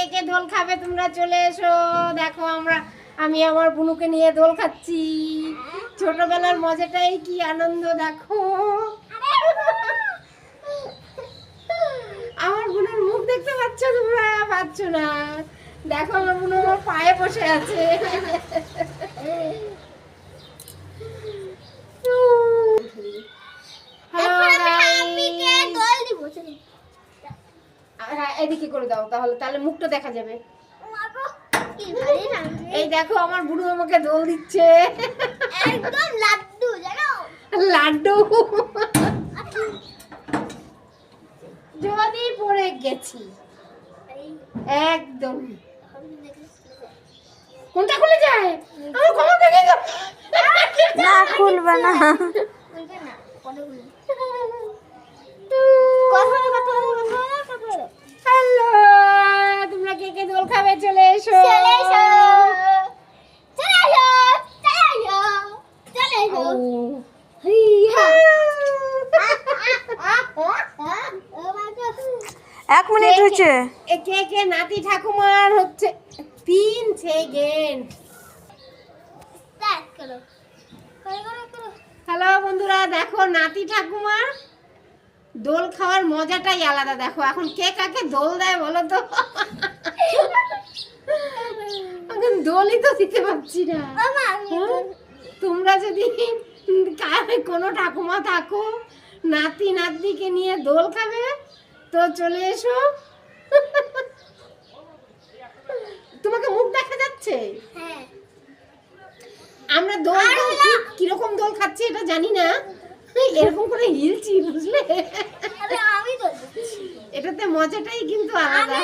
কে কে দোল খাবে তোমরা চলে এসো। দেখো আমি আমার বুনুকে নিয়ে দোল খাচ্ছি। ছোটবেলার মজাটাই কি আনন্দ দেখো। আমার বুনুর মুখ দেখতে পাচ্ছ তোমরা? পাচ্ছ না। দেখো আমার বুনু আমার পায়ে বসে আছে। এদিকে করে দাও, তাহলে মুখটা দেখা যাবে। এই দেখো আমার বুড়ো আমাকে দোল দিচ্ছে। একদম লাড্ডু জানো, লাড্ডু। যদি পড়ে গেছি একদম। কোনটা খুলে যায়? আমার কমর ভেঙে গেল। না খুলবে না। হ্যালো, তোমরা কে কে দোল খাবে চলে এসো। এক মিনিট হয়েছে। কে কে নাতি ঠাকুমার হচ্ছে 3 সেকেন্ড। হ্যালো বন্ধুরা, দেখো নাতি ঠাকুমার দোল খাওয়ার মজাটাই আলাদা। দেখো এখন কে কাকে দোল দেয় বলো তো। এখন দোলই তো দিতে পারছি না। তোমরা যদি কোনো ঠাকুমা থাকো নাতি নাতনিকে নিয়ে দোল খাবে তো চলে এসো। তোমাকে মুখ দেখা যাচ্ছে? আমরা দোল কিরকম দোল খাচ্ছি এটা জানি না, এরকম করে হিলছি বুঝলে। এটাতে মজাটাই কিন্তু আলাদা।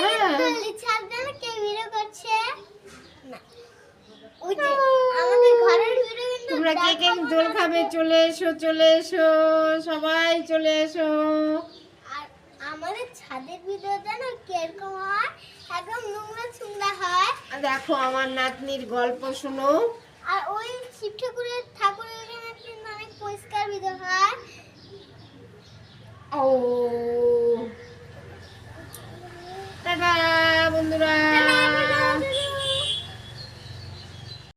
তোমরা কে কে দোল খাবে চলে এসো, চলে এসো, সবাই চলে এসো। আর আমাদের ছাদের ভিডিও জানো কিরকম হয়, একদম নোংরা চুংড়া হয়। দেখো আমার নাতনির গল্প শুনো। আর ওই শিব ঠাকুরের এখানে কিন্তু অনেক পরিষ্কার ভিডিও হয়। ও